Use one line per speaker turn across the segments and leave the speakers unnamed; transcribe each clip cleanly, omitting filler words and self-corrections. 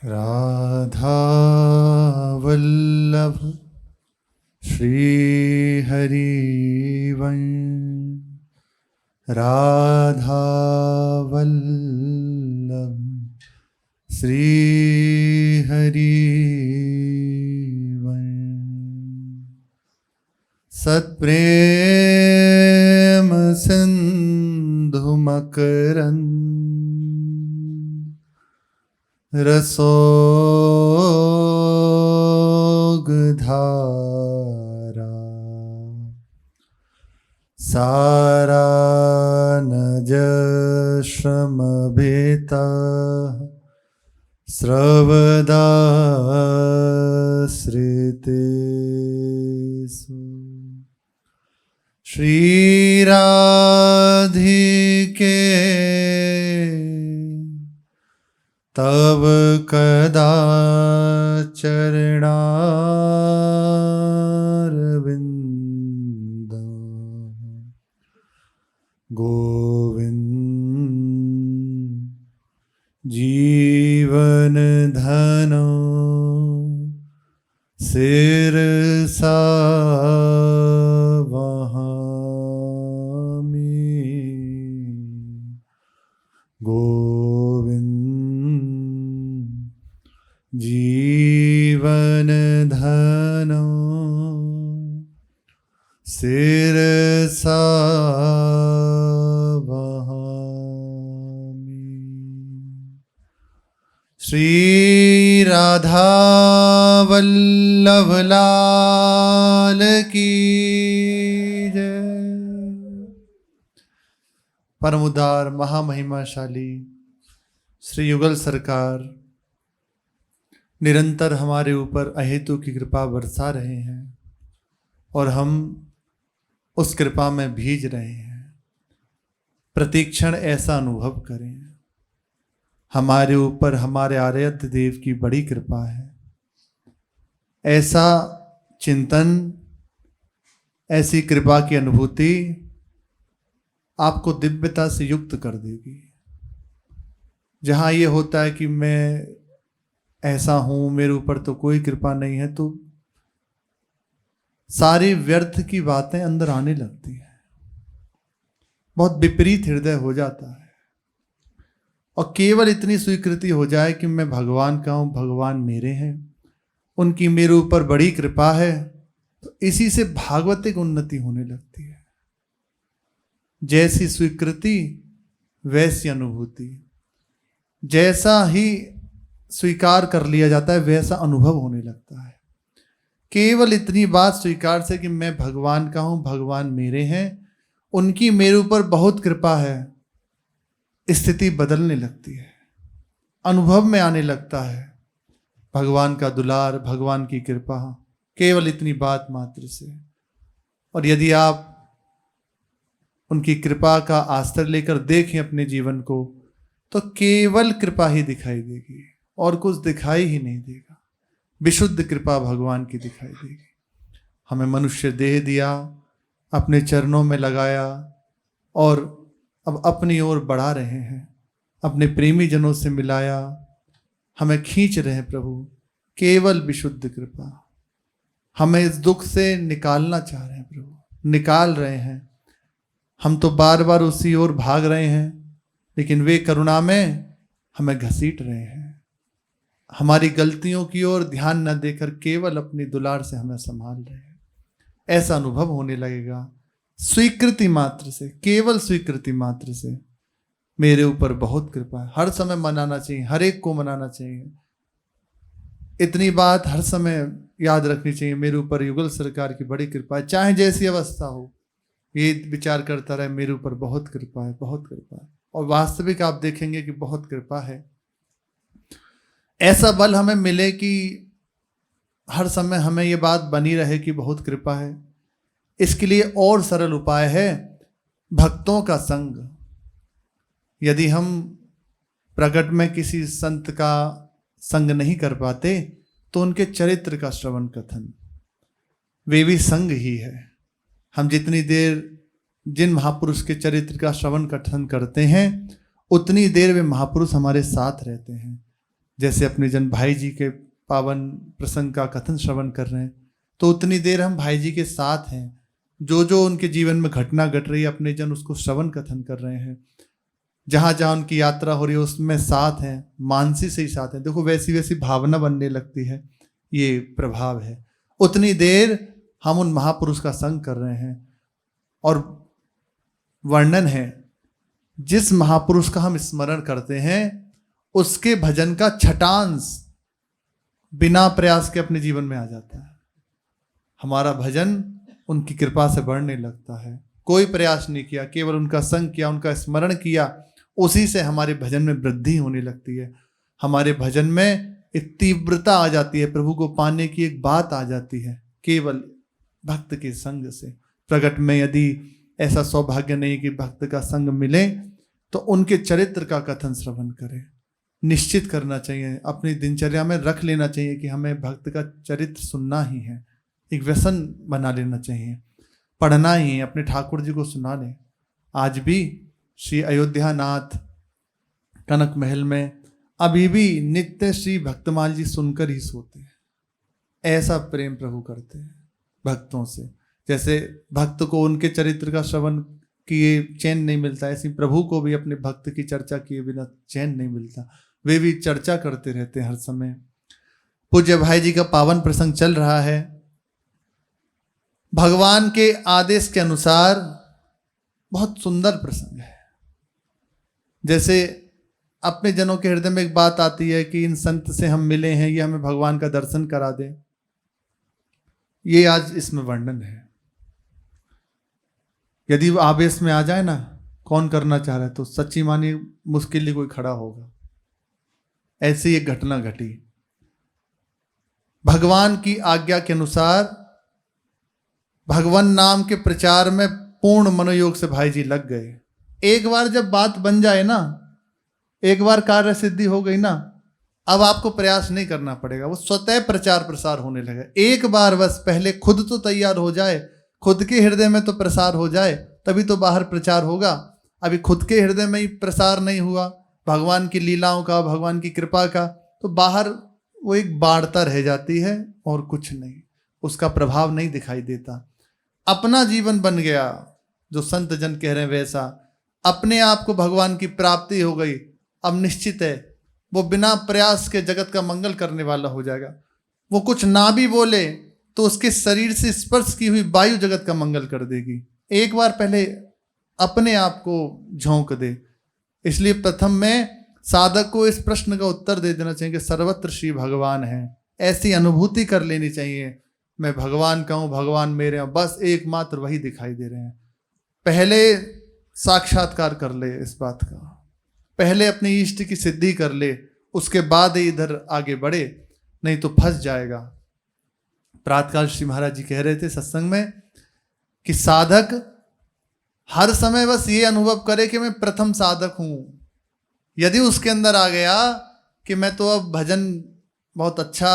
राधा वल्लभ श्री हरि वंश। राधा वल्लभ श्री हरि वंश। सत्प्रेम सिंधु मकरंद रसोगधारा सारानज श्रमभेता स्रवदाश्रितेषु श्रीराधिके तव कदा चरणारविंद गोविंद जीवन धनो सिरसा वहामि जीवन धनो सिरसा वहामि। श्री राधा वल्लभ लाल की जय। परम उदार महामहिमाशाली श्री युगल सरकार निरंतर हमारे ऊपर अहेतु की कृपा बरसा रहे हैं और हम उस कृपा में भीज रहे हैं। प्रतिक्षण ऐसा अनुभव करें, हमारे ऊपर हमारे आराध्य देव की बड़ी कृपा है। ऐसा चिंतन, ऐसी कृपा की अनुभूति आपको दिव्यता से युक्त कर देगी। जहाँ ये होता है कि मैं ऐसा हूं, मेरे ऊपर तो कोई कृपा नहीं है, तो सारी व्यर्थ की बातें अंदर आने लगती हैं। बहुत विपरीत हृदय हो जाता है और केवल इतनी स्वीकृति हो जाए कि मैं भगवान का हूं, भगवान मेरे हैं, उनकी मेरे ऊपर बड़ी कृपा है, तो इसी से भागवतिक उन्नति होने लगती है। जैसी स्वीकृति वैसी अनुभूति, जैसा ही स्वीकार कर लिया जाता है वैसा अनुभव होने लगता है। केवल इतनी बात स्वीकार से कि मैं भगवान का हूं, भगवान मेरे हैं, उनकी मेरे ऊपर बहुत कृपा है, स्थिति बदलने लगती है, अनुभव में आने लगता है भगवान का दुलार, भगवान की कृपा, केवल इतनी बात मात्र से। और यदि आप उनकी कृपा का आश्रय लेकर देखें अपने जीवन को, तो केवल कृपा ही दिखाई देगी और कुछ दिखाई ही नहीं देगा। विशुद्ध कृपा भगवान की दिखाई देगी। हमें मनुष्य देह दिया, अपने चरणों में लगाया और अब अपनी ओर बढ़ा रहे हैं, अपने प्रेमी जनों से मिलाया, हमें खींच रहे हैं प्रभु। केवल विशुद्ध कृपा हमें इस दुख से निकालना चाह रहे हैं प्रभु, निकाल रहे हैं। हम तो बार बार उसी ओर भाग रहे हैं, लेकिन वे करुणा में हमें घसीट रहे हैं। हमारी गलतियों की ओर ध्यान न देकर केवल अपनी दुलार से हमें संभाल रहे हैं। ऐसा अनुभव होने लगेगा स्वीकृति मात्र से, केवल स्वीकृति मात्र से। मेरे ऊपर बहुत कृपा है, हर समय मनाना चाहिए, हर एक को मनाना चाहिए। इतनी बात हर समय याद रखनी चाहिए, मेरे ऊपर युगल सरकार की बड़ी कृपा है। चाहे जैसी अवस्था हो, ये विचार करता रहे मेरे ऊपर बहुत कृपा है, बहुत कृपा है। और वास्तविक आप देखेंगे कि बहुत कृपा है। ऐसा बल हमें मिले कि हर समय हमें ये बात बनी रहे कि बहुत कृपा है। इसके लिए और सरल उपाय है भक्तों का संग। यदि हम प्रकट में किसी संत का संग नहीं कर पाते तो उनके चरित्र का श्रवण कथन, वे भी संग ही है। हम जितनी देर जिन महापुरुष के चरित्र का श्रवण कथन करते हैं, उतनी देर वे महापुरुष हमारे साथ रहते हैं। जैसे अपने जन भाई जी के पावन प्रसंग का कथन श्रवण कर रहे हैं, तो उतनी देर हम भाई जी के साथ हैं। जो जो उनके जीवन में घटना घट रही है, अपने जन उसको श्रवण कथन कर रहे हैं। जहाँ जहाँ उनकी यात्रा हो रही है उसमें साथ हैं, मानसी से ही साथ हैं। देखो वैसी वैसी भावना बनने लगती है, ये प्रभाव है। उतनी देर हम उन महापुरुष का संग कर रहे हैं, और वर्णन है जिस महापुरुष का हम स्मरण करते हैं उसके भजन का छटांश बिना प्रयास के अपने जीवन में आ जाता है। हमारा भजन उनकी कृपा से बढ़ने लगता है। कोई प्रयास नहीं किया, केवल उनका संग किया, उनका स्मरण किया, उसी से हमारे भजन में वृद्धि होने लगती है। हमारे भजन में एक तीव्रता आ जाती है, प्रभु को पाने की एक बात आ जाती है केवल भक्त के संग से। प्रगट में यदि ऐसा सौभाग्य नहीं कि भक्त का संग मिले, तो उनके चरित्र का कथन श्रवण करें। निश्चित करना चाहिए, अपनी दिनचर्या में रख लेना चाहिए कि हमें भक्त का चरित्र सुनना ही है। एक व्यसन बना लेना चाहिए, पढ़ना ही है, अपने ठाकुर जी को सुना लें। आज भी श्री अयोध्यानाथ कनक महल में अभी भी नित्य श्री भक्तमाल जी सुनकर ही सोते हैं। ऐसा प्रेम प्रभु करते हैं भक्तों से। जैसे भक्त को उनके चरित्र का श्रवण किए चैन नहीं मिलता, ऐसी प्रभु को भी अपने भक्त की चर्चा किए बिना चैन नहीं मिलता। वे भी चर्चा करते रहते हैं हर समय। पूज्य भाई जी का पावन प्रसंग चल रहा है। भगवान के आदेश के अनुसार बहुत सुंदर प्रसंग है। जैसे अपने जनों के हृदय में एक बात आती है कि इन संत से हम मिले हैं, ये हमें भगवान का दर्शन करा दे। ये आज इसमें वर्णन है। यदि वो आवेश में आ जाए ना, कौन करना चाह रहा है, तो सच्ची मानी मुश्किल ही कोई खड़ा होगा। ऐसी एक घटना घटी। भगवान की आज्ञा के अनुसार भगवान नाम के प्रचार में पूर्ण मनोयोग से भाई जी लग गए। एक बार जब बात बन जाए ना, एक बार कार्य सिद्धि हो गई ना, अब आपको प्रयास नहीं करना पड़ेगा, वो स्वतः प्रचार प्रसार होने लगे। एक बार बस पहले खुद तो तैयार हो जाए, खुद के हृदय में तो प्रसार हो जाए, तभी तो बाहर प्रचार होगा। अभी खुद के हृदय में ही प्रसार नहीं हुआ भगवान की लीलाओं का, भगवान की कृपा का, तो बाहर वो एक बाढ़ता रह जाती है और कुछ नहीं, उसका प्रभाव नहीं दिखाई देता। अपना जीवन बन गया, जो संत जन कह रहे हैं वैसा, अपने आप को भगवान की प्राप्ति हो गई। अब निश्चित है वो बिना प्रयास के जगत का मंगल करने वाला हो जाएगा। वो कुछ ना भी बोले तो उसके शरीर से स्पर्श की हुई वायु जगत का मंगल कर देगी। एक बार पहले अपने आप को झोंक दे। इसलिए प्रथम में साधक को इस प्रश्न का उत्तर दे देना चाहिए कि सर्वत्र श्री भगवान है। ऐसी अनुभूति कर लेनी चाहिए, मैं भगवान का हूँ, भगवान मेरे हैं, बस एकमात्र वही दिखाई दे रहे हैं। पहले साक्षात्कार कर ले इस बात का, पहले अपने इष्ट की सिद्धि कर ले, उसके बाद ही इधर आगे बढ़े, नहीं तो फंस जाएगा। प्रातःकाल श्री महाराज जी कह रहे थे सत्संग में कि साधक हर समय बस ये अनुभव करे कि मैं प्रथम साधक हूं। यदि उसके अंदर आ गया कि मैं तो अब भजन बहुत अच्छा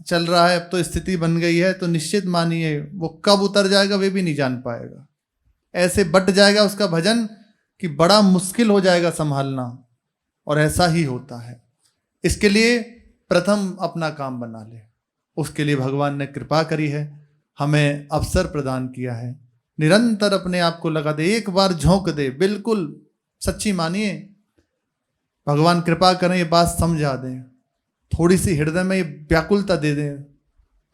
चल रहा है, अब तो स्थिति बन गई है, तो निश्चित मानिए वो कब उतर जाएगा वे भी नहीं जान पाएगा। ऐसे बट जाएगा उसका भजन कि बड़ा मुश्किल हो जाएगा संभालना, और ऐसा ही होता है। इसके लिए प्रथम अपना काम बना ले। उसके लिए भगवान ने कृपा करी है, हमें अवसर प्रदान किया है। निरंतर अपने आप को लगा दे, एक बार झोंक दे, बिल्कुल सच्ची मानिए। भगवान कृपा करें, ये बात समझा दें, थोड़ी सी हृदय में ये व्याकुलता दे दें,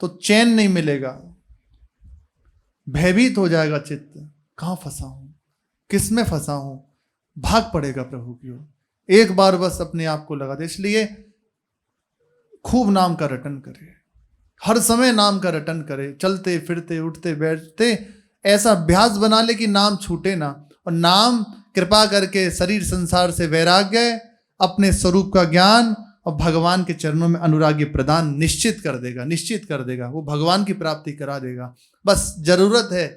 तो चैन नहीं मिलेगा, भयभीत हो जाएगा चित्त। कहाँ फंसा हूं, किस में फंसा हूं, भाग पड़ेगा प्रभु की ओर। एक बार बस अपने आप को लगा दे। इसलिए खूब नाम का रटन करे, हर समय नाम का रटन करे, चलते फिरते उठते बैठते ऐसा अभ्यास बना ले कि नाम छूटे ना। और नाम कृपा करके शरीर संसार से वैराग्य, अपने स्वरूप का ज्ञान और भगवान के चरणों में अनुरागी प्रदान निश्चित कर देगा, निश्चित कर देगा। वो भगवान की प्राप्ति करा देगा। बस जरूरत है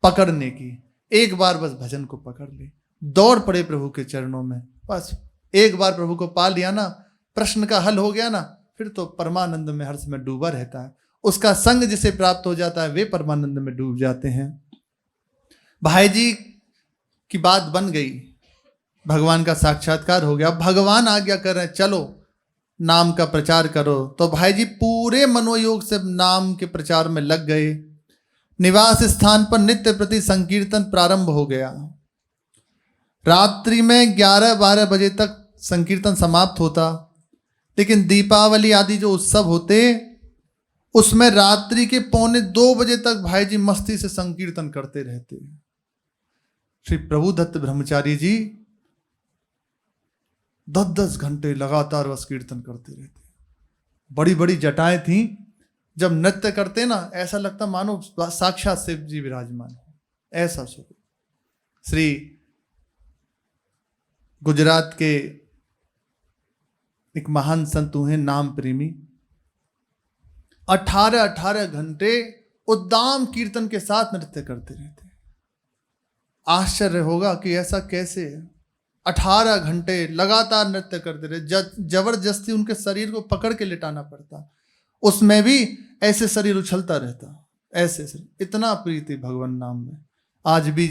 पकड़ने की। एक बार बस भजन को पकड़ ले, दौड़ पड़े प्रभु के चरणों में। बस एक बार प्रभु को पा लिया ना, प्रश्न का हल हो गया ना, फिर तो परमानंद में हर समय डूबा रहता है। उसका संग जिसे प्राप्त हो जाता है वे परमानंद में डूब जाते हैं। भाई जी की बात बन गई, भगवान का साक्षात्कार हो गया। भगवान आज्ञा कर रहे हैं, चलो नाम का प्रचार करो। तो भाई जी पूरे मनोयोग से नाम के प्रचार में लग गए। निवास स्थान पर नित्य प्रति संकीर्तन प्रारंभ हो गया। रात्रि में 11-12 बजे तक संकीर्तन समाप्त होता, लेकिन दीपावली आदि जो उत्सव होते उसमें रात्रि के 1:45 बजे तक भाई जी मस्ती से संकीर्तन करते रहते। श्री प्रभुदत्त ब्रह्मचारी जी 10-10 घंटे लगातार बस कीर्तन करते रहते। बड़ी बड़ी जटाएं थीं, जब नृत्य करते ना ऐसा लगता मानो साक्षात शिव जी विराजमान हो, ऐसा स्वरूप। श्री गुजरात के एक महान संत हुए नाम प्रेमी, 18-18 घंटे उद्दाम कीर्तन के साथ नृत्य करते रहते। आश्चर्य होगा कि ऐसा कैसे है। 18 घंटे लगातार नृत्य करते रहे, जबरदस्ती उनके शरीर को पकड़ के लिटाना पड़ता, उसमें भी ऐसे शरीर उछलता रहता, ऐसे शरीर। इतना प्रीति भगवान नाम में। आज भी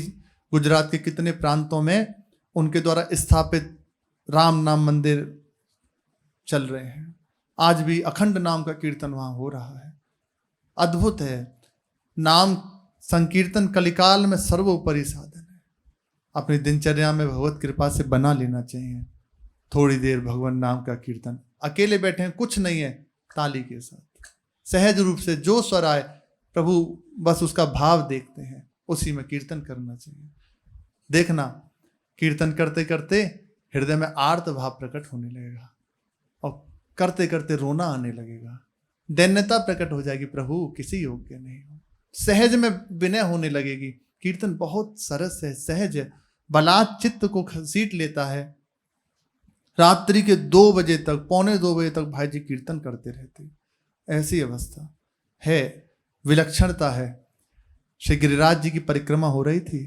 गुजरात के कितने प्रांतों में उनके द्वारा स्थापित राम नाम मंदिर चल रहे हैं। आज भी अखंड नाम का कीर्तन वहां हो रहा है। अद्भुत है। नाम संकीर्तन कलिकाल में सर्वोपरि साधन है। अपनी दिनचर्या में भगवत कृपा से बना लेना चाहिए थोड़ी देर भगवान नाम का कीर्तन। अकेले बैठे हैं, कुछ नहीं है, ताली के साथ सहज रूप से जो स्वर आए प्रभु बस उसका भाव देखते हैं, उसी में कीर्तन करना चाहिए। देखना कीर्तन करते करते हृदय में आर्त भाव प्रकट होने लगेगा और करते करते रोना आने लगेगा, दैन्यता प्रकट हो जाएगी, प्रभु किसी योग्य नहीं हो। सहज में विनय होने लगेगी। कीर्तन बहुत सरस है, सहज है, बलात् चित्त को घसीट लेता है। रात्रि के 2 बजे तक, 1:45 बजे तक भाई जी कीर्तन करते रहते। ऐसी अवस्था है, विलक्षणता है। श्री गिरिराज जी की परिक्रमा हो रही थी,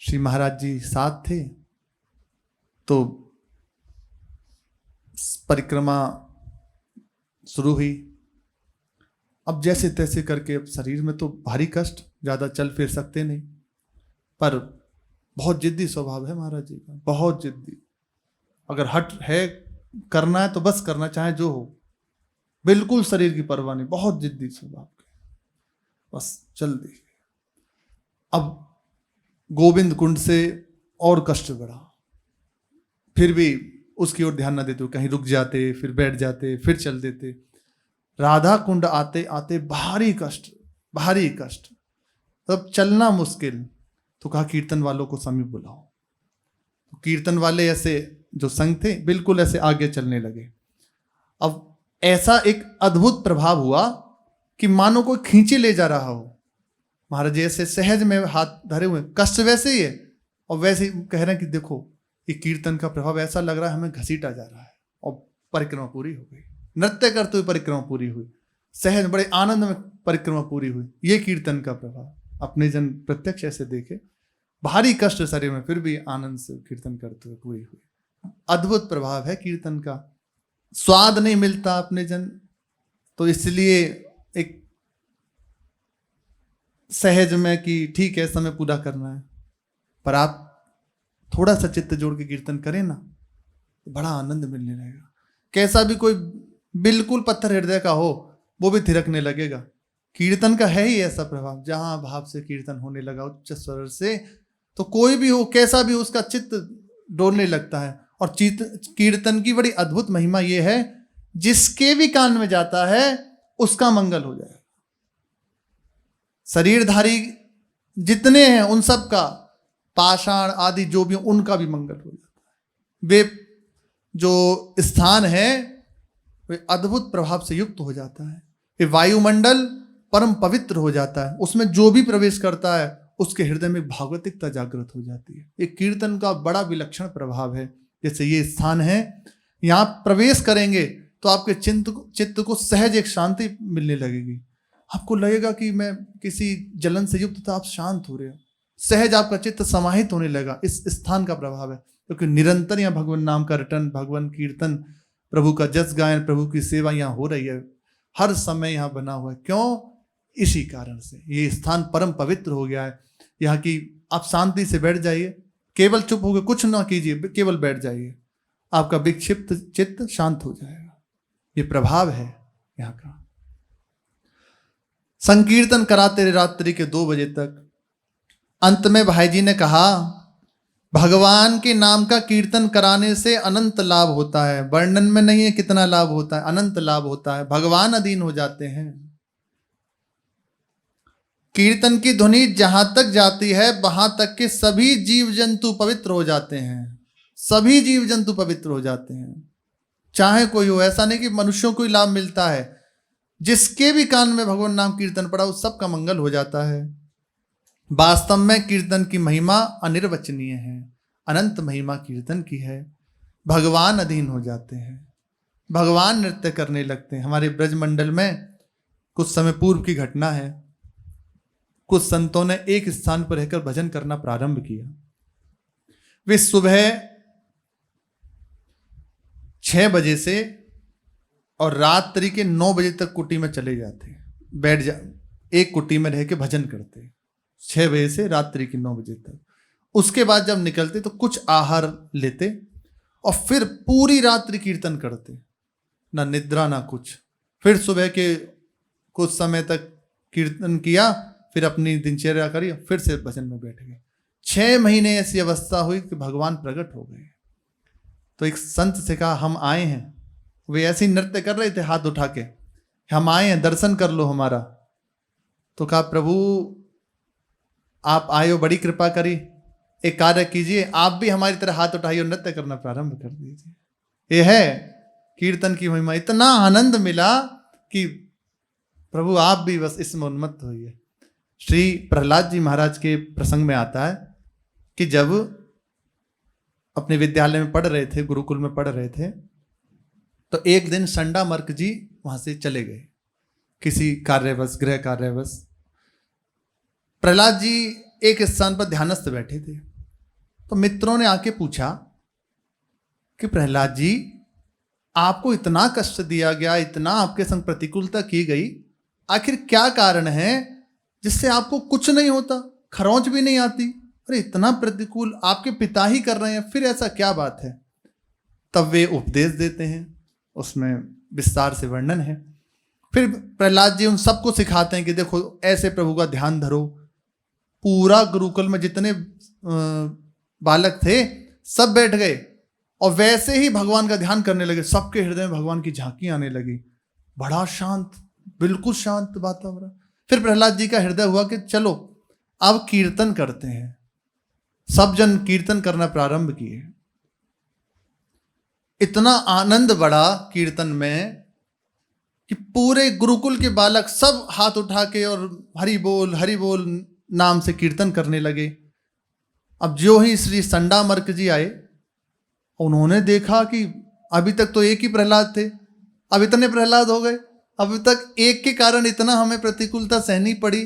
श्री महाराज जी साथ थे, तो परिक्रमा शुरू हुई। अब जैसे तैसे करके, अब शरीर में तो भारी कष्ट, ज़्यादा चल फिर सकते नहीं, पर बहुत जिद्दी स्वभाव है महाराज जी का, बहुत जिद्दी। अगर हट है करना है तो बस करना, चाहे जो हो, बिल्कुल शरीर की परवाह नहीं, बहुत जिद्दी स्वभाव के, बस चल दी। अब गोविंद कुंड से और कष्ट बढ़ा, फिर भी उसकी ओर ध्यान न देते, कहीं रुक जाते, फिर बैठ जाते, फिर चल देते। राधा कुंड आते आते भारी कष्ट, भारी कष्ट, तब चलना मुश्किल। तो कहा कीर्तन वालों को समीप बुलाओ। तो कीर्तन वाले ऐसे जो संग थे बिल्कुल ऐसे आगे चलने लगे। अब ऐसा एक अद्भुत प्रभाव हुआ कि मानो कोई खींचे ले जा रहा हो। महाराज जी ऐसे सहज में हाथ धरे हुए, कष्ट वैसे ही है और वैसे ही कह रहे हैं कि देखो ये कीर्तन का प्रभाव ऐसा लग रहा है हमें घसीटा जा रहा है। और परिक्रमा पूरी हो गई, नृत्य करते हुए परिक्रमा पूरी हुई, सहज बड़े आनंद में परिक्रमा पूरी हुई। ये कीर्तन का प्रभाव अपने जन प्रत्यक्ष ऐसे देखे, भारी कष्ट शरीर में, फिर भी आनंद से कीर्तन करते हुए पूरी हुई। अद्भुत प्रभाव है कीर्तन का। स्वाद नहीं मिलता अपने जन, तो इसलिए एक सहज में कि ठीक है समय पूरा करना है, पर आप थोड़ा सा चित्त जोड़ के कीर्तन करें ना तो बड़ा आनंद मिलने लगेगा। कैसा भी कोई बिल्कुल पत्थर हृदय का हो वो भी थिरकने लगेगा। कीर्तन का है ही ऐसा प्रभाव, जहां भाव से कीर्तन होने लगा उच्च स्वर से, तो कोई भी हो कैसा भी हो उसका चित्त डोलने लगता है। और कीर्तन की बड़ी अद्भुत महिमा यह है, जिसके भी कान में जाता है उसका मंगल हो जाएगा। शरीरधारी जितने हैं उन सब का, पाषाण आदि जो भी उनका भी मंगल हो जाता है। वे जो स्थान है वे अद्भुत प्रभाव से युक्त हो जाता है। ये वायुमंडल परम पवित्र हो जाता है, उसमें जो भी प्रवेश करता है उसके हृदय में भागवतिकता जागृत हो जाती है। ये कीर्तन का बड़ा विलक्षण प्रभाव है। जैसे ये स्थान है, यहाँ प्रवेश करेंगे तो आपके चित्त को सहज एक शांति मिलने लगेगी। आपको लगेगा कि मैं किसी जलन से युक्त था, आप शांत हो रहे हो, सहज आपका चित्त समाहित होने लगा। इस स्थान का प्रभाव है, क्योंकि निरंतर यहाँ भगवान नाम का रटन, भगवान कीर्तन, प्रभु का जस गायन, प्रभु की सेवा यहाँ हो रही है, हर समय यहाँ बना हुआ है। क्यों? इसी कारण से ये स्थान परम पवित्र हो गया है। यहाँ की आप शांति से बैठ जाइए, केवल चुप होकर कुछ ना कीजिए, केवल बैठ जाइए, आपका विक्षिप्त चित्त शांत हो जाएगा। ये प्रभाव है यहाँ का। संकीर्तन कराते रात्रि के 2 बजे तक। अंत में भाई जी ने कहा, भगवान के नाम का कीर्तन कराने से अनंत लाभ होता है। वर्णन में नहीं है कितना लाभ होता है, अनंत लाभ होता है। भगवान अधीन हो जाते हैं। कीर्तन की ध्वनि जहां तक जाती है वहां तक के सभी जीव जंतु पवित्र हो जाते हैं। सभी जीव जंतु पवित्र हो जाते हैं, चाहे कोई हो। ऐसा नहीं कि मनुष्यों को ही लाभ मिलता है, जिसके भी कान में भगवान नाम कीर्तन पड़ा उस सबका मंगल हो जाता है। वास्तव में कीर्तन की महिमा अनिर्वचनीय है। अनंत महिमा कीर्तन की है। भगवान अधीन हो जाते हैं, भगवान नृत्य करने लगते हैं। हमारे ब्रजमंडल में कुछ समय पूर्व की घटना है। कुछ संतों ने एक स्थान पर रहकर भजन करना प्रारंभ किया। वे सुबह 6 बजे से और रात्रि के 9 बजे तक कुटी में चले जाते, एक कुटी में रह के भजन करते 6 बजे से रात्रि के 9 बजे तक। उसके बाद जब निकलते तो कुछ आहार लेते और फिर पूरी रात्रि कीर्तन करते, ना निद्रा ना कुछ। फिर सुबह के कुछ समय तक कीर्तन किया, फिर अपनी दिनचर्या करी, फिर से भजन में बैठ गए। 6 महीने ऐसी अवस्था हुई कि भगवान प्रकट हो गए। तो एक संत से कहा, हम आए हैं। वे ऐसे ही नृत्य कर रहे थे हाथ उठा के, हम आए हैं, दर्शन कर लो हमारा। तो कहा, प्रभु आप आए हो, बड़ी कृपा करी, एक कार्य कीजिए, आप भी हमारी तरह हाथ उठाइए और नृत्य करना प्रारंभ कर दीजिए। यह है कीर्तन की महिमा। इतना आनंद मिला कि प्रभु आप भी बस इसमें उन्मत्त होइए। श्री प्रहलाद जी महाराज के प्रसंग में आता है कि जब अपने विद्यालय में पढ़ रहे थे, गुरुकुल में पढ़ रहे थे, तो एक दिन संडामर्क जी वहां से चले गए किसी कार्यवश, गृह कार्यवश। प्रहलाद जी एक स्थान पर ध्यानस्थ बैठे थे। तो मित्रों ने आके पूछा कि प्रहलाद जी, आपको इतना कष्ट दिया गया, इतना आपके संग प्रतिकूलता की गई, आखिर क्या कारण है जिससे आपको कुछ नहीं होता, खरोंच भी नहीं आती? अरे इतना प्रतिकूल आपके पिता ही कर रहे हैं, फिर ऐसा क्या बात है? तब वे उपदेश देते हैं, उसमें विस्तार से वर्णन है। फिर प्रहलाद जी उन सबको सिखाते हैं कि देखो ऐसे प्रभु का ध्यान धरो। पूरा गुरुकुल में जितने बालक थे सब बैठ गए और वैसे ही भगवान का ध्यान करने लगे। सबके हृदय में भगवान की झांकी आने लगी। बड़ा शांत, बिल्कुल शांत वातावरण। फिर प्रहलाद जी का हृदय हुआ कि चलो अब कीर्तन करते हैं। सब जन कीर्तन करना प्रारंभ किए। इतना आनंद बढ़ा कीर्तन में कि पूरे गुरुकुल के बालक सब हाथ उठा के और हरि बोल नाम से कीर्तन करने लगे। अब जो ही श्री संडामर्क जी आए, उन्होंने देखा कि अभी तक तो एक ही प्रहलाद थे, अब इतने प्रहलाद हो गए। अभी तक एक के कारण इतना हमें प्रतिकूलता सहनी पड़ी,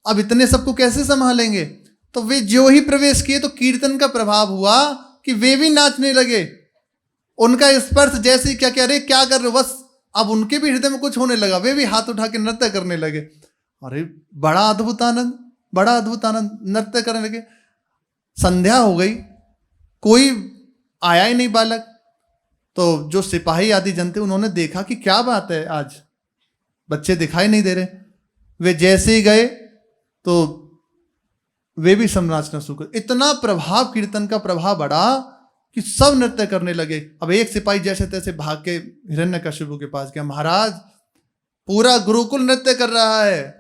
अब इतने सबको कैसे संभालेंगे? तो वे जो ही प्रवेश किए तो कीर्तन का प्रभाव हुआ कि वे भी नाचने लगे। उनका स्पर्श जैसे ही क्या कह रहे, क्या कर रहे हो, बस अब उनके भी हृदय में कुछ होने लगा। वे भी हाथ उठा के नृत्य करने लगे। अरे बड़ा अद्भुत आनंद, बड़ा अद्भुत आनंद, नृत्य करने लगे। संध्या हो गई, कोई आया ही नहीं बालक। तो जो सिपाही आदि जन थे उन्होंने देखा कि क्या बात है, आज बच्चे दिखाई नहीं दे रहे। वे जैसे ही गए तो वे भी सब नाचना शुरू कर। इतना प्रभाव, कीर्तन का प्रभाव बढ़ा कि सब नृत्य करने लगे। अब एक सिपाही जैसे तैसे भाग के हिरण्यकशिपु के पास गया, महाराज पूरा गुरुकुल नृत्य कर रहा है,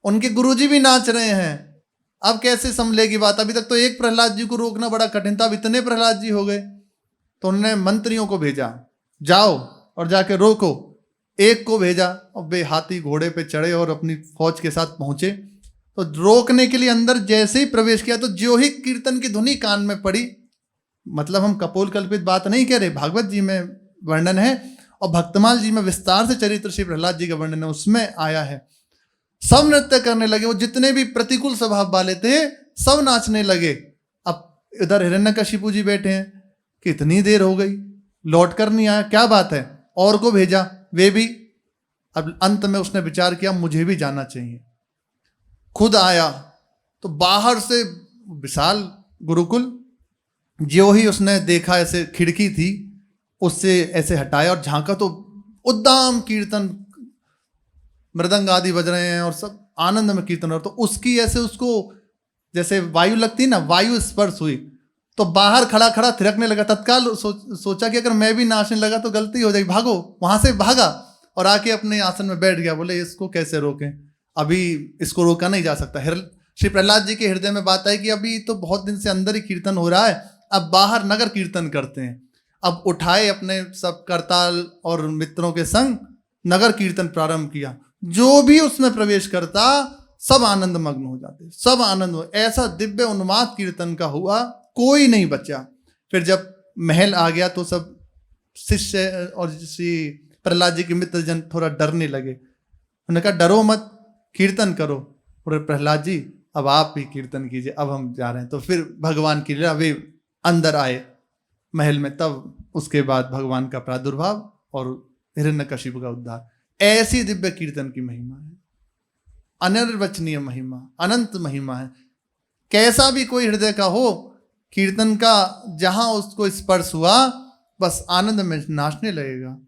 उनके गुरुजी भी नाच रहे हैं, अब कैसे संभलेगी बात? अभी तक तो एक प्रहलाद जी को रोकना बड़ा कठिन था, अब इतने प्रहलाद जी हो गए। तो उन्होंने मंत्रियों को भेजा, जाओ और जाके रोको। एक को भेजा और वे हाथी घोड़े पे चढ़े और अपनी फौज के साथ पहुंचे। तो रोकने के लिए अंदर जैसे ही प्रवेश किया तो जो ही कीर्तन की धुनी कान में पड़ी, मतलब हम कपोल कल्पित बात नहीं कह रहे, भागवत जी में वर्णन है और भक्तमाल जी में विस्तार से चरित्र श्री प्रहलाद जी का वर्णन है, उसमें आया है। सब नृत्य करने लगे, वो जितने भी प्रतिकूल स्वभाव वाले थे सब नाचने लगे। अब इधर हिरण्यकशिपु जी बैठे हैं, कितनी देर हो गई, लौट कर नहीं आया, क्या बात है? और को भेजा, वे भी। अब अंत में उसने विचार किया मुझे भी जाना चाहिए। खुद आया तो बाहर से विशाल गुरुकुल, जो ही उसने देखा ऐसे खिड़की थी उससे ऐसे हटाया और झांका तो उद्दाम कीर्तन, मृदंग आदि बज रहे हैं और सब आनंद में कीर्तन हो रहा, तो उसकी ऐसे उसको जैसे वायु लगती ना, वायु स्पर्श हुई तो बाहर खड़ा खड़ा थिरकने लगा। तत्काल सोचा कि अगर मैं भी नाचने लगा तो गलती हो जाएगी, भागो। वहां से भागा और आके अपने आसन में बैठ गया। बोले इसको कैसे रोकें, अभी इसको रोका नहीं जा सकता। श्री प्रहलाद जी के हृदय में बात आई कि अभी तो बहुत दिन से अंदर ही कीर्तन हो रहा है, अब बाहर नगर कीर्तन करते हैं। अब उठाए अपने सब करताल और मित्रों के संग नगर कीर्तन प्रारंभ किया। जो भी उसमें प्रवेश करता सब आनंद मग्न हो जाते, सब आनंद। ऐसा दिव्य उन्माद कीर्तन का हुआ, कोई नहीं बचा। फिर जब महल आ गया तो सब शिष्य और श्री प्रहलाद जी के मित्र जन थोड़ा डरने लगे। उन्होंने कहा डरो मत, कीर्तन करो। और प्रहलाद जी अब आप भी कीर्तन कीजिए, अब हम जा रहे हैं। तो फिर भगवान की लीला, वे अंदर आए महल में, तब उसके बाद भगवान का प्रादुर्भाव और हिरण्यकशिपु का उद्धार। ऐसी दिव्य कीर्तन की महिमा है, अनिर्वचनीय महिमा, अनंत महिमा है। कैसा भी कोई हृदय का हो, कीर्तन का जहां उसको स्पर्श हुआ बस आनंद में नाचने लगेगा।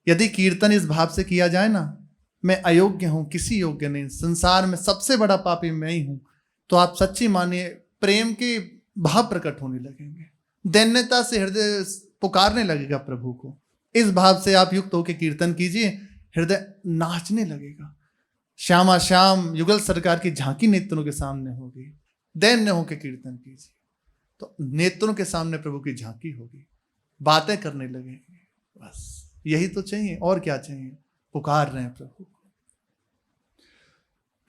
यदि कीर्तन इस भाव से किया जाए ना, मैं अयोग्य हूं, किसी योग्य नहीं, संसार में सबसे बड़ा पापी मैं ही हूं, तो आप सच्ची मानिए प्रेम के भाव प्रकट होने लगेंगे। दैन्यता से हृदय पुकारने लगेगा प्रभु को। इस भाव से आप युक्त होकर कीर्तन कीजिए, हृदय नाचने लगेगा। श्यामा श्याम युगल सरकार की झांकी नेत्रों के सामने होगी। दैन्य होकर कीर्तन कीजिए तो नेत्रों के सामने प्रभु की झांकी होगी, बातें करने लगेंगे। बस यही तो चाहिए, और क्या चाहिए। पुकार रहे हैं प्रभु को।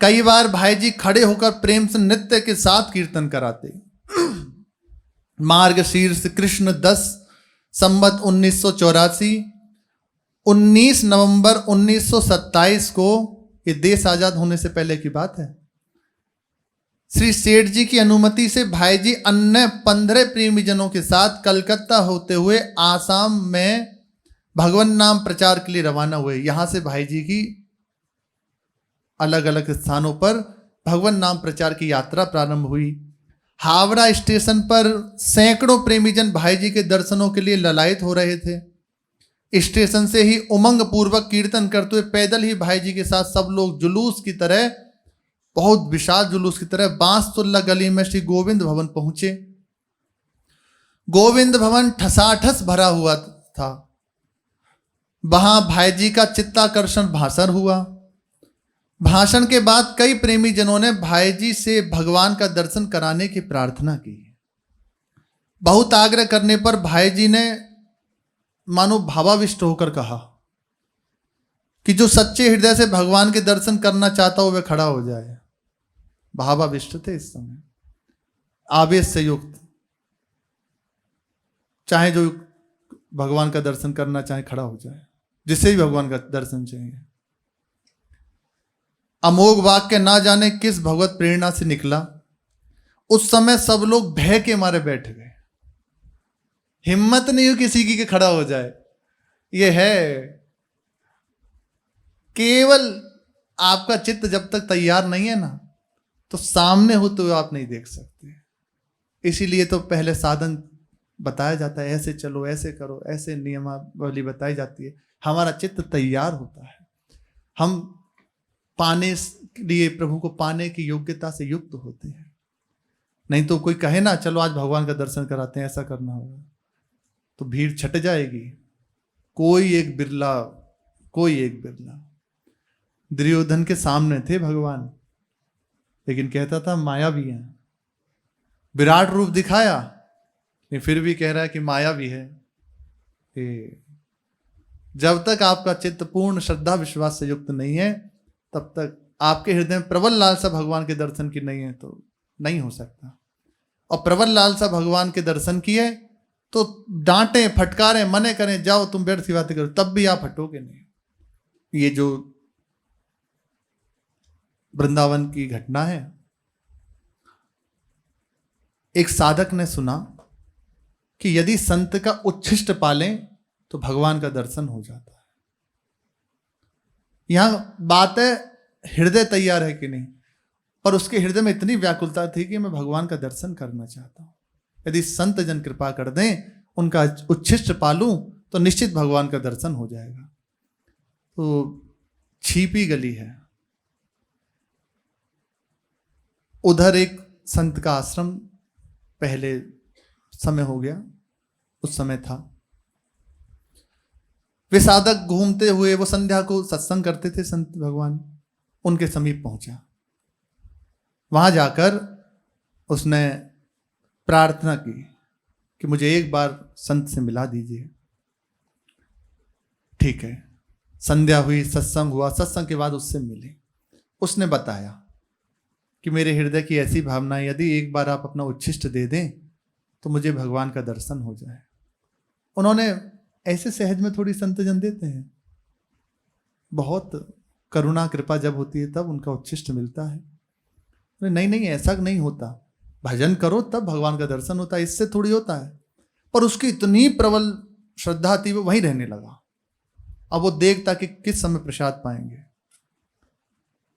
कई बार भाई जी खड़े होकर प्रेम से नृत्य के साथ कीर्तन कराते। मार्गशीर्ष कृष्ण 10 संवत 1984, 19 नवंबर 1927 को, ये देश आजाद होने से पहले की बात है, श्री सेठ जी की अनुमति से भाई जी अन्य 15 प्रेमीजनों के साथ कलकत्ता होते हुए आसाम में भगवान नाम प्रचार के लिए रवाना हुए। यहां से भाई जी की अलग अलग स्थानों पर भगवान नाम प्रचार की यात्रा प्रारंभ हुई। हावड़ा स्टेशन पर सैकड़ों प्रेमीजन भाई जी के दर्शनों के लिए ललायत हो रहे थे। स्टेशन से ही उमंग पूर्वक कीर्तन करते हुए पैदल ही भाई जी के साथ सब लोग जुलूस की तरह, बहुत विशाल जुलूस की तरह बांसतुल्ला गली में श्री गोविंद भवन पहुंचे। गोविंद भवन ठसाठस भरा हुआ था। वहां भाई जी का चित्ताकर्षण भाषण हुआ। भाषण के बाद कई प्रेमी जनों ने भाई जी से भगवान का दर्शन कराने की प्रार्थना की। बहुत आग्रह करने पर भाई जी ने मानो भावाविष्ट होकर कहा कि जो सच्चे हृदय से भगवान के दर्शन करना चाहता हो वह खड़ा हो जाए। भावाविष्ट थे इस समय, आवेश से युक्त। चाहे जो भगवान का दर्शन करना चाहे खड़ा हो जाए, जिसे भी भगवान का दर्शन चाहिए। अमोघ वाक्य ना जाने किस भगवत प्रेरणा से निकला। उस समय सब लोग भय के मारे बैठ गए। हिम्मत नहीं हो किसी की कि खड़ा हो जाए। ये है केवल आपका चित्त जब तक तैयार नहीं है ना, तो सामने हो तो आप नहीं देख सकते। इसीलिए तो पहले साधन बताया जाता है, ऐसे चलो, ऐसे करो, ऐसे नियमावली बताई जाती है। हमारा चित्त तैयार होता है, हम पाने के लिए, प्रभु को पाने की योग्यता से युक्त होते हैं। नहीं तो कोई कहे ना चलो आज भगवान का दर्शन कराते हैं, ऐसा करना होगा, तो भीड़ छट जाएगी। कोई एक बिरला दुर्योधन के सामने थे भगवान, लेकिन कहता था माया भी है। विराट रूप दिखाया, लेकिन फिर भी कह रहा है कि माया भी है। जब तक आपका चित्त पूर्ण श्रद्धा विश्वास से युक्त नहीं है, तब तक आपके हृदय में प्रबल लालसा भगवान के दर्शन की नहीं है, तो नहीं हो सकता। और प्रबल लालसा भगवान के दर्शन की है तो डांटे, फटकारें, मने करें, जाओ तुम व्यर्थ की बातें करो, तब भी आप हटोगे नहीं। ये जो वृंदावन की घटना है, एक साधक ने सुना कि यदि संत का उच्छिष्ट पालें तो भगवान का दर्शन हो जाता है। यहां बात है हृदय तैयार है कि नहीं, और उसके हृदय में इतनी व्याकुलता थी कि मैं भगवान का दर्शन करना चाहता हूं। यदि संत जन कृपा कर दें, उनका उच्छिष्ट पालूं, तो निश्चित भगवान का दर्शन हो जाएगा। तो छिपी गली है, उधर एक संत का आश्रम पहले समय हो गया, उस समय था। वे साधक घूमते हुए, वो संध्या को सत्संग करते थे संत भगवान, उनके समीप पहुंचा। वहां जाकर उसने प्रार्थना की कि मुझे एक बार संत से मिला दीजिए। ठीक है, संध्या हुई, सत्संग हुआ, सत्संग के बाद उससे मिले। उसने बताया कि मेरे हृदय की ऐसी भावना है, यदि एक बार आप अपना उच्छिष्ट दे दें तो मुझे भगवान का दर्शन हो जाए। उन्होंने ऐसे सहज में थोड़ी संत जन देते हैं, बहुत करुणा कृपा जब होती है तब उनका उच्छिष्ट मिलता है। नहीं नहीं, ऐसा नहीं होता, भजन करो तब भगवान का दर्शन होता है, इससे थोड़ी होता है। पर उसकी इतनी प्रबल श्रद्धा थी, वो वहीं रहने लगा। अब वो देखता कि किस समय प्रसाद पाएंगे।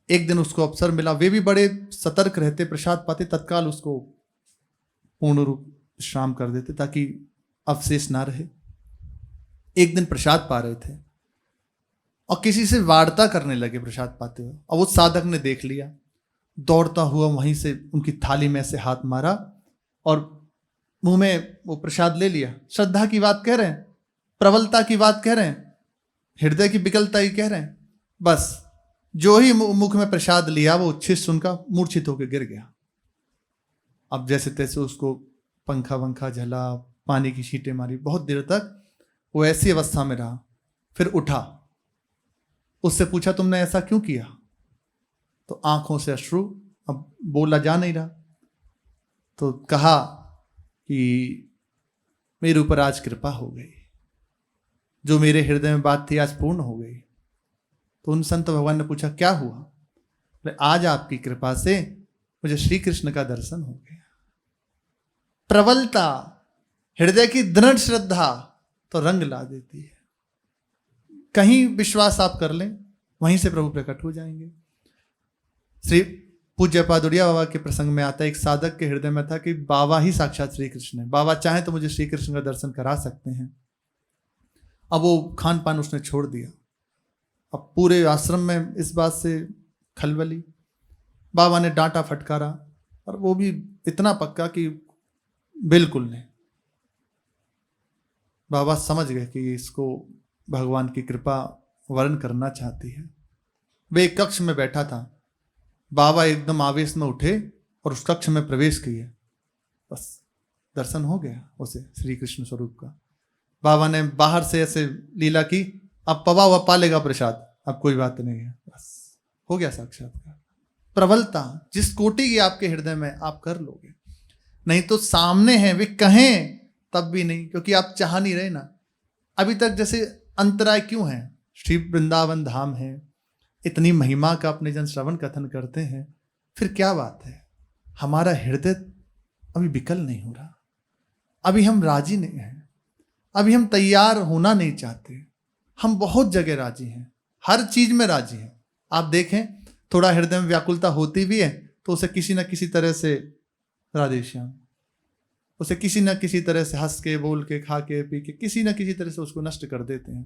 एक दिन उसको अवसर मिला, वे भी बड़े सतर्क रहते, प्रसाद पाते तत्काल उसको पूर्ण रूप विश्राम कर देते ताकि अवशेष ना रहे। एक दिन प्रसाद पा रहे थे और किसी से वार्ता करने लगे प्रसाद पाते हुए, और वो साधक ने देख लिया, दौड़ता हुआ वहीं से उनकी थाली में से हाथ मारा और मुंह में वो प्रसाद ले लिया। श्रद्धा की बात कह रहे हैं, प्रबलता की बात कह रहे हैं, हृदय की विकलता ही कह रहे हैं। बस जो ही मुख में प्रसाद लिया, वो उच्छिष्ट उनका मूर्छित होकर गिर गया। अब जैसे तैसे उसको पंखा वंखा झला, पानी की छींटें मारी, बहुत देर तक वो ऐसी अवस्था में रहा। फिर उठा, उससे पूछा तुमने ऐसा क्यों किया? तो आंखों से अश्रु, अब बोला जा नहीं रहा। तो कहा कि मेरे ऊपर आज कृपा हो गई, जो मेरे हृदय में बात थी आज पूर्ण हो गई। तो उन संत भगवान ने पूछा क्या हुआ? आज आपकी कृपा से मुझे श्री कृष्ण का दर्शन हो गया। प्रबलता, हृदय की दृढ़ श्रद्धा तो रंग ला देती है। कहीं विश्वास आप कर लें, वहीं से प्रभु प्रकट हो जाएंगे। श्री पूज्य पादुरिया बाबा के प्रसंग में आता है, एक साधक के हृदय में था कि बाबा ही साक्षात श्री कृष्ण है, बाबा चाहे तो मुझे श्री कृष्ण का दर्शन करा सकते हैं। अब वो खान पान उसने छोड़ दिया। अब पूरे आश्रम में इस बात से खलबली, बाबा ने डांटा फटकारा, और वो भी इतना पक्का कि बिल्कुल नहीं। बाबा समझ गए कि इसको भगवान की कृपा वर्ण करना चाहती है। वे एक कक्ष में बैठा था, बाबा एकदम आवेश में उठे और उस कक्ष में प्रवेश किए। बस दर्शन हो गया उसे श्री कृष्ण स्वरूप का। बाबा ने बाहर से ऐसे लीला की, अब पवा हुआ पालेगा प्रसाद, अब कोई बात नहीं है, बस हो गया साक्षात्कार। प्रबलता जिस कोटि की आपके हृदय में, आप कर लोगे। नहीं तो सामने हैं, वे कहें तब भी नहीं, क्योंकि आप चाह नहीं रहे ना। अभी तक जैसे अंतराय क्यों है? श्री वृंदावन धाम है, इतनी महिमा का अपने जन श्रवण कथन करते हैं, फिर क्या बात है? हमारा हृदय अभी विकल नहीं हो रहा, अभी हम राजी नहीं हैं, अभी हम तैयार होना नहीं चाहते। हम बहुत जगह राजी हैं, हर चीज में राजी हैं। आप देखें, थोड़ा हृदय में व्याकुलता होती भी है तो उसे किसी न किसी तरह से, राधे श्याम, उसे किसी न किसी तरह से हंस के, बोल के, खा के, पी के, किसी न किसी तरह से उसको नष्ट कर देते हैं,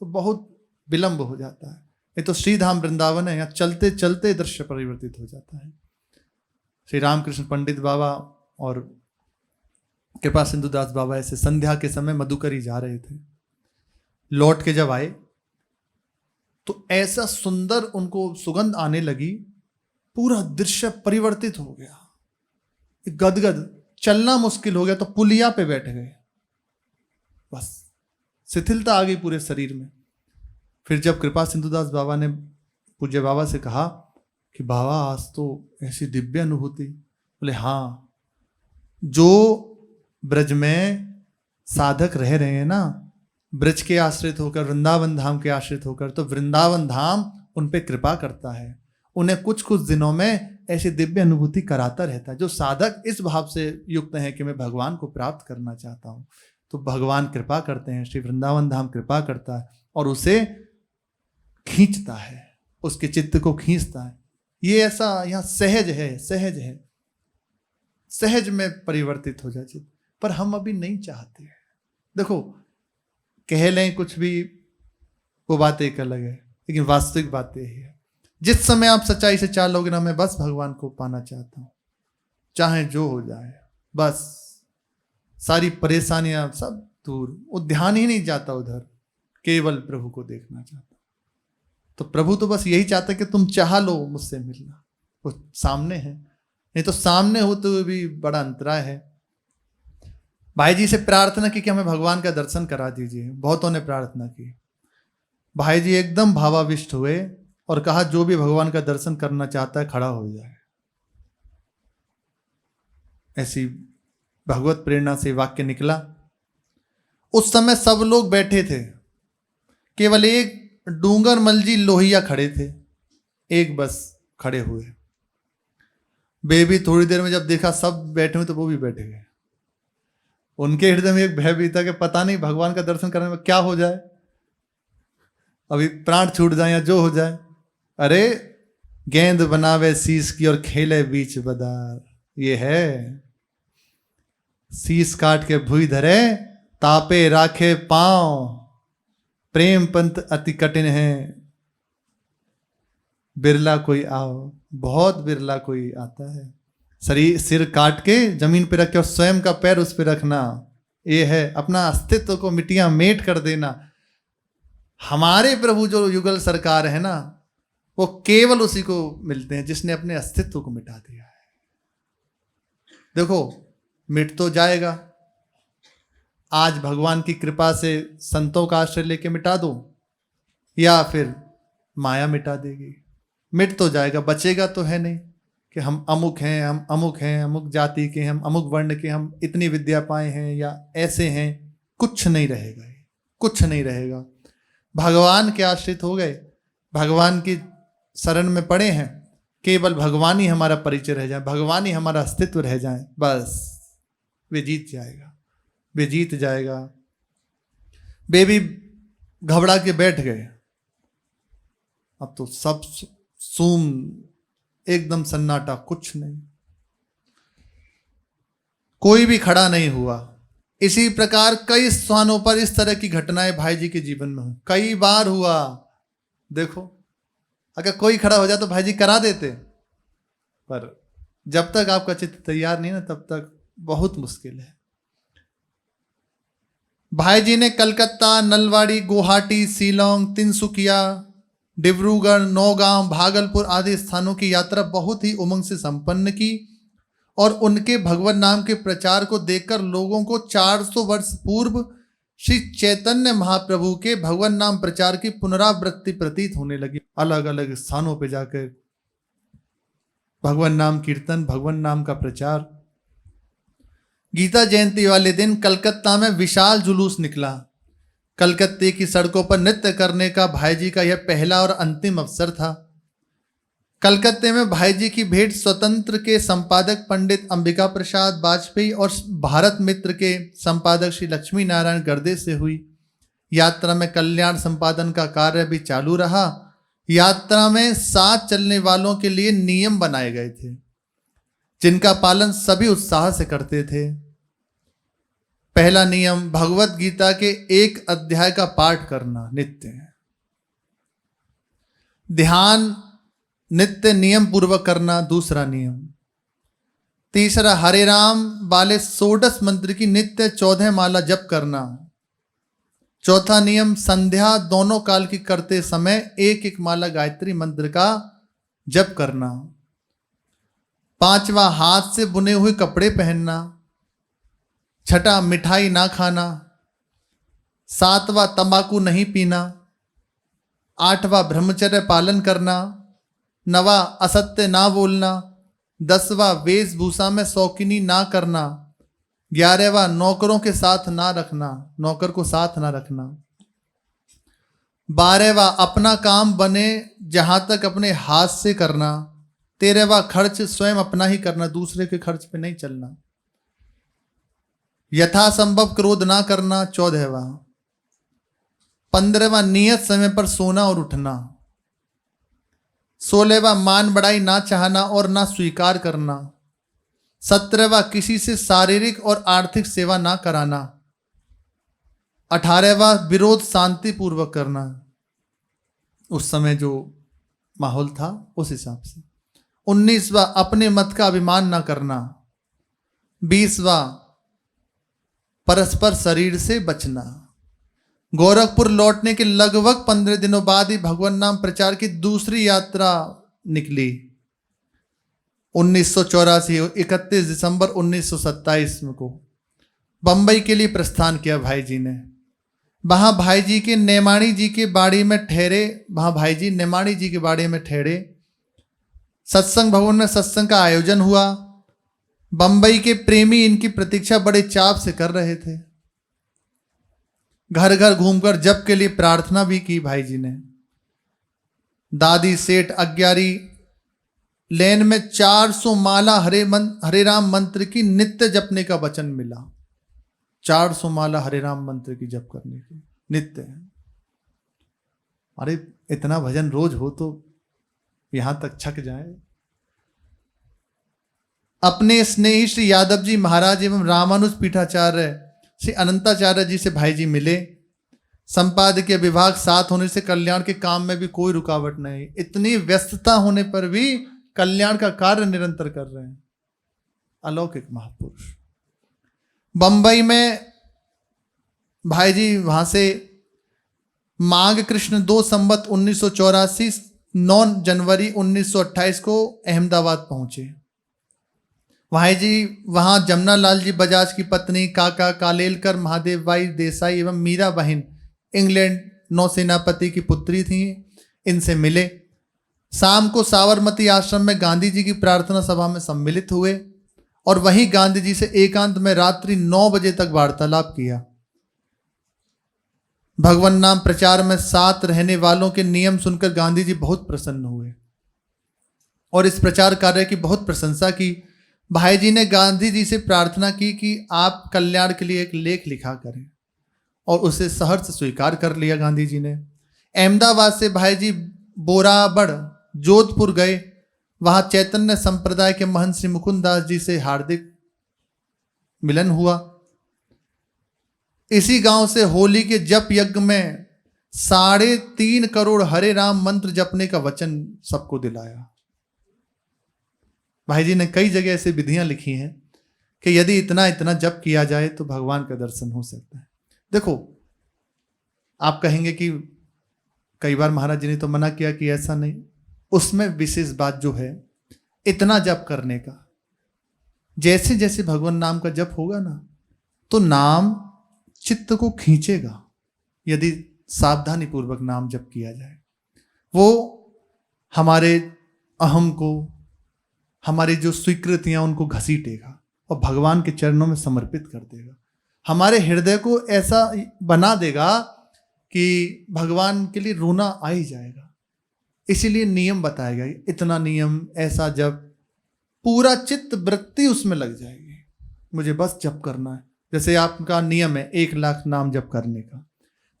तो बहुत विलंब हो जाता है। ये तो श्रीधाम वृंदावन है, यहाँ चलते चलते दृश्य परिवर्तित हो जाता है। श्री रामकृष्ण पंडित बाबा और कृपा सिंधु दास बाबा ऐसे संध्या के समय मधुकरी जा रहे थे। लौट के जब आए तो ऐसा सुंदर उनको सुगंध आने लगी, पूरा दृश्य परिवर्तित हो गया, गदगद, चलना मुश्किल हो गया, तो पुलिया पे बैठ गए, बस शिथिलता आ गई पूरे शरीर में। फिर जब कृपा सिंधुदास बाबा ने पूज्य बाबा से कहा कि बाबा आज तो ऐसी दिव्य अनुभूति, बोले हाँ, जो ब्रज में साधक रह रहे हैं ना, ब्रज के आश्रित होकर, वृंदावन धाम के आश्रित होकर, तो वृंदावन धाम उन पे कृपा करता है, उन्हें कुछ कुछ दिनों में ऐसी दिव्य अनुभूति कराता रहता है। जो साधक इस भाव से युक्त है कि मैं भगवान को प्राप्त करना चाहता हूँ, तो भगवान कृपा करते हैं, श्री वृंदावन धाम कृपा करता है और उसे खींचता है, उसके चित्त को खींचता है। ये ऐसा यहाँ सहज है, सहज है, सहज में परिवर्तित हो जाए चित्त। पर हम अभी नहीं चाहते। देखो, कह लें कुछ भी, वो बात एक अलग है, लेकिन वास्तविक बात यही है। जिस समय आप सच्चाई से चाह लोगे ना, मैं बस भगवान को पाना चाहता हूं, चाहे जो हो जाए, बस सारी परेशानियां सब दूर, वो ध्यान ही नहीं जाता उधर, केवल प्रभु को देखना चाहता। तो प्रभु तो बस यही चाहता कि तुम चाह लो मुझसे मिलना, वो सामने है, नहीं तो सामने हो तो भी बड़ा अंतराय है। भाई जी से प्रार्थना की कि हमें भगवान का दर्शन करा दीजिए, बहुतों ने प्रार्थना की। भाई जी एकदम भावाविष्ट हुए और कहा जो भी भगवान का दर्शन करना चाहता है खड़ा हो जाए। ऐसी भगवत प्रेरणा से वाक्य निकला। उस समय सब लोग बैठे थे, केवल एक डूंगर मलजी लोहिया खड़े थे, एक बस खड़े हुए। बेबी थोड़ी देर में जब देखा सब बैठे हुए तो वो भी बैठे गए। उनके हृदय में एक भय भी था कि पता नहीं भगवान का दर्शन करने में क्या हो जाए, अभी प्राण छूट जाए या जो हो जाए। अरे गेंद बनावे शीश की और खेले बीच बदार, ये है शीश काट के भुई धरे, तापे राखे पांव, प्रेम पंथ अति कठिन है, बिरला कोई आओ, बहुत बिरला कोई आता है। शरीर सिर काट के जमीन पे रख के और स्वयं का पैर उस पे रखना, ये है अपना अस्तित्व को मिट्टियां मेट कर देना। हमारे प्रभु जो युगल सरकार है ना, वो केवल उसी को मिलते हैं जिसने अपने अस्तित्व को मिटा दिया है। देखो मिट तो जाएगा, आज भगवान की कृपा से संतों का आश्रय लेके मिटा दो, या फिर माया मिटा देगी। मिट तो जाएगा, बचेगा तो है नहीं कि हम अमुक हैं, हम अमुक हैं, अमुक जाति के, हम अमुक वर्ण के, हम इतनी विद्या पाए हैं या ऐसे हैं। कुछ नहीं रहेगा, कुछ नहीं रहेगा। भगवान के आश्रित हो गए, भगवान की शरण में पड़े हैं, केवल भगवान ही हमारा परिचय रह जाए, भगवान ही हमारा अस्तित्व रह जाए, बस वे जीत जाएगा, वे जीत जाएगा। बेबी घबरा के बैठ गए। अब तो सब सूम, एकदम सन्नाटा, कुछ नहीं, कोई भी खड़ा नहीं हुआ। इसी प्रकार कई स्थानों पर इस तरह की घटनाएं भाई जी के जीवन में हुई, कई बार हुआ। देखो अगर कोई खड़ा हो जाए तो भाई जी करा देते, पर जब तक आपका चित्त तैयार नहीं ना, तब तक बहुत मुश्किल है। भाई जी ने कलकत्ता, नलवाड़ी, गुवाहाटी, शिलोंग, तिनसुकिया, डिब्रूगढ़, नौगांव, भागलपुर आदि स्थानों की यात्रा बहुत ही उमंग से संपन्न की और उनके भगवान नाम के प्रचार को देखकर लोगों को 400 वर्ष पूर्व श्री चैतन्य महाप्रभु के भगवान नाम प्रचार की पुनरावृत्ति प्रतीत होने लगी। अलग अलग स्थानों पर जाकर भगवान नाम कीर्तन, भगवान नाम का प्रचार। गीता जयंती वाले दिन कलकत्ता में विशाल जुलूस निकला। कलकत्ते की सड़कों पर नृत्य करने का भाई जी का यह पहला और अंतिम अवसर था। कलकत्ते में भाई जी की भेंट स्वतंत्र के संपादक पंडित अंबिका प्रसाद वाजपेयी और भारत मित्र के संपादक श्री लक्ष्मी नारायण गर्दे से हुई। यात्रा में कल्याण संपादन का कार्य भी चालू रहा। यात्रा में साथ चलने वालों के लिए नियम बनाए गए थे, जिनका पालन सभी उत्साह से करते थे। पहला नियम, भगवत गीता के एक अध्याय का पाठ करना नित्य है। ध्यान नित्य नियम पूर्वक करना, दूसरा नियम। तीसरा, हरे राम वाले 16 मंत्र की नित्य 14 माला जप करना। चौथा नियम, संध्या दोनों काल की करते समय एक एक माला गायत्री मंत्र का जप करना। पांचवा, हाथ से बुने हुए कपड़े पहनना। छठा, मिठाई ना खाना। सातवां, तंबाकू नहीं पीना। आठवां, ब्रह्मचर्य पालन करना। नवा, असत्य ना बोलना। 10वां, वेशभूषा में शौकीनी ना करना। 11वां, नौकरों के साथ ना रखना, नौकर को साथ ना रखना। 12वां, अपना काम बने जहां तक अपने हाथ से करना। 13वां, खर्च स्वयं अपना ही करना, दूसरे के खर्च पे नहीं चलना। यथासंभव क्रोध ना करना। 14वां। 15वां, नियत समय पर सोना और उठना। 16वां, मान बढ़ाई ना चाहना और ना स्वीकार करना। 17वां, किसी से शारीरिक और आर्थिक सेवा ना कराना। 18वां, विरोध शांति पूर्वक करना। उस समय जो माहौल था उस हिसाब से। 19वां, अपने मत का अभिमान ना करना। 20वां, परस्पर शरीर से बचना। गोरखपुर लौटने के लगभग 15 दिनों बाद ही भगवान नाम प्रचार की दूसरी यात्रा निकली। 1984 31 दिसंबर 1927 को बंबई के लिए प्रस्थान किया भाई जी ने। वहां भाई जी के नेमाणी जी के बाड़ी में ठहरे। वहां भाई जी नेमाणी जी के बाड़ी में ठहरे। सत्संग भवन में सत्संग का आयोजन हुआ। बंबई के प्रेमी इनकी प्रतीक्षा बड़े चाव से कर रहे थे। घर घर घूमकर जप के लिए प्रार्थना भी की भाई जी ने। दादी सेठ अज्ञारी लेन में 400 माला हरे राम मंत्र की नित्य जपने का वचन मिला। 400 माला हरे राम मंत्र की जप करने की नित्य। अरे इतना भजन रोज हो तो यहां तक छक जाए। अपने स्नेही श्री यादव जी महाराज एवं रामानुज पीठाचार्य श्री अनंताचार्य जी से भाई जी मिले। संपादकीय विभाग साथ होने से कल्याण के काम में भी कोई रुकावट नहीं। इतनी व्यस्तता होने पर भी कल्याण का कार्य निरंतर कर रहे हैं। अलौकिक महापुरुष। बंबई में भाई जी वहां से माघ कृष्ण 2 संवत 1984 9 जनवरी 1928 को अहमदाबाद पहुंचे। भाई जी वहां जमुना लाल जी बजाज की पत्नी काका कालेलकर महादेव भाई देसाई एवं मीरा बहन इंग्लैंड नौसेनापति की पुत्री थी, इनसे मिले। शाम को साबरमती आश्रम में गांधी जी की प्रार्थना सभा में सम्मिलित हुए और वहीं गांधी जी से एकांत में रात्रि 9 बजे तक वार्तालाप किया। भगवान नाम प्रचार में साथ रहने वालों के नियम सुनकर गांधी जी बहुत प्रसन्न हुए और इस प्रचार कार्य की बहुत प्रशंसा की। भाई जी ने गांधी जी से प्रार्थना की कि आप कल्याण के लिए एक लेख लिखा करें और उसे सहर्ष स्वीकार कर लिया गांधी जी ने। अहमदाबाद से भाई जी बोराबड़ जोधपुर गए। वहां चैतन्य संप्रदाय के महंत श्री मुकुंद दास जी से हार्दिक मिलन हुआ। इसी गांव से होली के जप यज्ञ में 3.5 करोड़ हरे राम मंत्र जपने का वचन सबको दिलाया। भाई जी ने कई जगह ऐसे विधियां लिखी हैं कि यदि इतना इतना जप किया जाए तो भगवान का दर्शन हो सकता है। देखो, आप कहेंगे कि कई बार महाराज जी ने तो मना किया कि ऐसा नहीं। उसमें विशेष बात जो है इतना जप करने का, जैसे जैसे भगवान नाम का जप होगा ना तो नाम चित्त को खींचेगा। यदि सावधानी पूर्वक नाम जप किया जाए, वो हमारे अहम को, हमारी जो स्वीकृतियां उनको घसीटेगा और भगवान के चरणों में समर्पित कर देगा। हमारे हृदय को ऐसा बना देगा कि भगवान के लिए रोना आ ही जाएगा। इसीलिए नियम बताया गया, इतना नियम, ऐसा जब पूरा चित्त वृत्ति उसमें लग जाएगी, मुझे बस जप करना है। जैसे आपका नियम है 1 लाख नाम जप करने का,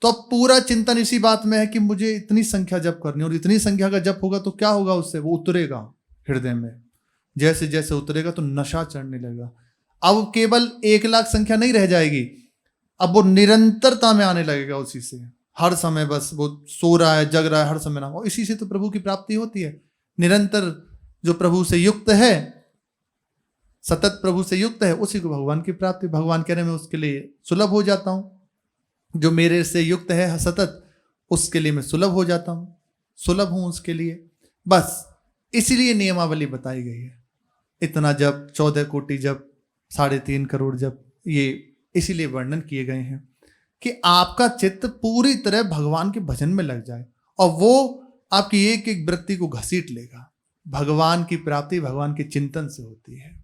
तो अब पूरा चिंतन इसी बात में है कि मुझे इतनी संख्या जप करनी, और इतनी संख्या का जप होगा तो क्या होगा, उससे वो उतरेगा हृदय में। जैसे जैसे उतरेगा तो नशा चढ़ने लगेगा। अब केवल 1 लाख संख्या नहीं रह जाएगी, अब वो निरंतरता में आने लगेगा उसी से। हर समय बस वो सो रहा है, जग रहा है, हर समय नाम, और इसी से तो प्रभु की प्राप्ति होती है। निरंतर जो प्रभु से युक्त है, सतत प्रभु से युक्त है, उसी को भगवान की प्राप्ति। भगवान कह रहे मैं उसके लिए सुलभ हो जाता हूं। जो मेरे से युक्त है सतत, उसके लिए मैं सुलभ हो जाता हूं, सुलभ हूं उसके लिए। बस इसीलिए नियमावली बताई गई है। इतना जप, 14 कोटि जप, 3.5 करोड़ जप, ये इसीलिए वर्णन किए गए हैं कि आपका चित्त पूरी तरह भगवान के भजन में लग जाए और वो आपकी एक एक वृत्ति को घसीट लेगा। भगवान की प्राप्ति भगवान के चिंतन से होती है।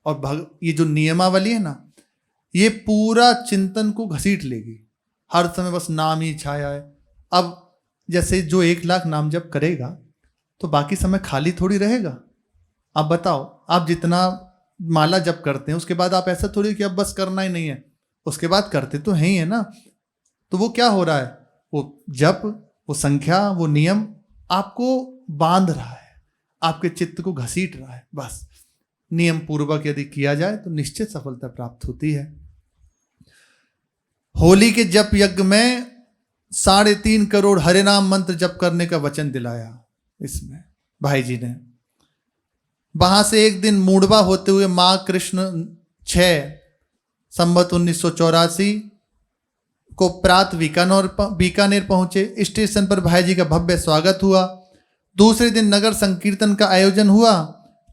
और ये जो नियमावली है ना, ये पूरा चिंतन को घसीट लेगी। हर समय बस नाम ही छाया है। अब जैसे जो 1 लाख नाम जप करेगा तो बाकी समय खाली थोड़ी रहेगा। आप बताओ, आप जितना माला जप करते हैं उसके बाद आप ऐसा थोड़ी कि अब बस करना ही नहीं है, उसके बाद करते तो हैं ही है ना। तो वो क्या हो रहा है, वो जप, वो संख्या, वो नियम आपको बांध रहा है, आपके चित्त को घसीट रहा है। बस नियम पूर्वक यदि किया जाए तो निश्चित सफलता प्राप्त होती है। होली के जप यज्ञ में 3.5 करोड़ हरे नाम मंत्र जप करने का वचन दिलाया इसमें भाई जी ने। वहां से एक दिन मूढ़वा होते हुए माघ कृष्ण 6 संवत 1984 को प्रात बीकानेर पहुंचे। स्टेशन पर भाई जी का भव्य स्वागत हुआ। दूसरे दिन नगर संकीर्तन का आयोजन हुआ।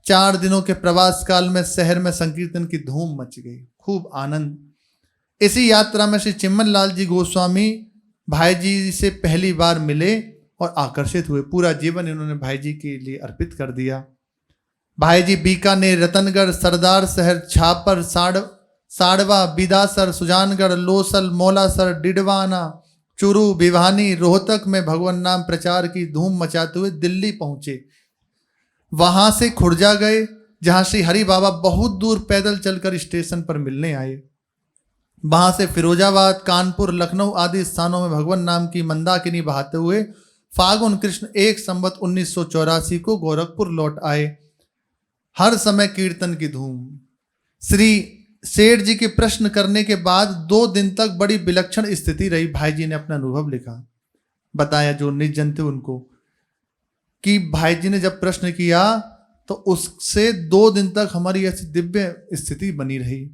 4 दिनों के प्रवास काल में शहर में संकीर्तन की धूम मच गई, खूब आनंद। इसी यात्रा में श्री चिम्मन लाल जी गोस्वामी भाई जी से पहली बार मिले और आकर्षित हुए। पूरा जीवन इन्होंने भाई जी के लिए अर्पित कर दिया। भाई जी बीकानेर, रतनगढ़, सरदार शहर, छापर, साड़वा, बिदासर, सुजानगढ़, लोसल, मौलासर, डिडवाना, चुरू, भिवानी, रोहतक में भगवान नाम प्रचार की धूम मचाते हुए दिल्ली पहुंचे। वहां से खुर्जा गए, जहां श्री हरि बाबा बहुत दूर पैदल चलकर स्टेशन पर मिलने आए। वहां से फिरोजाबाद, कानपुर, लखनऊ आदि स्थानों में भगवान नाम की मंदाकिनी बहाते हुए फागुन कृष्ण 1 संवत 1984 को गोरखपुर लौट आए। हर समय कीर्तन की धूम। श्री सेठ जी के प्रश्न करने के बाद 2 दिन तक बड़ी विलक्षण स्थिति रही। भाई जी ने अपना अनुभव लिखा, बताया जो निर्जन थे उनको, कि भाई जी ने जब प्रश्न किया तो उससे 2 दिन तक हमारी ऐसी दिव्य स्थिति बनी रही।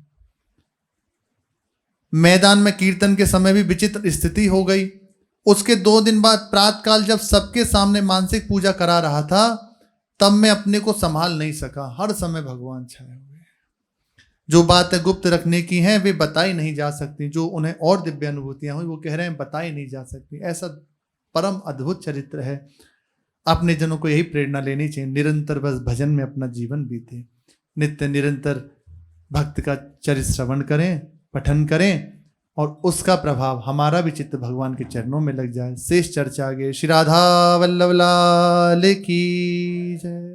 मैदान में कीर्तन के समय भी विचित्र स्थिति हो गई। उसके 2 दिन बाद प्रातःकाल जब सबके सामने मानसिक पूजा करा रहा था, तब मैं अपने को संभाल नहीं सका। हर समय भगवान छाए हुए। जो बातें गुप्त रखने की हैं वे बताई नहीं जा सकती। जो उन्हें और दिव्य अनुभूतियां हुई वो कह रहे हैं बताई नहीं जा सकती। ऐसा परम अद्भुत चरित्र है। अपने जनों को यही प्रेरणा लेनी चाहिए, निरंतर बस भजन में अपना जीवन बीते, नित्य निरंतर भक्त का चरित्र श्रवण करें, पठन करें और उसका प्रभाव हमारा भी चित्त भगवान के चरणों में लग जाए। शेष चर्चा आगे। श्री राधा वल्लभ लाल की जय।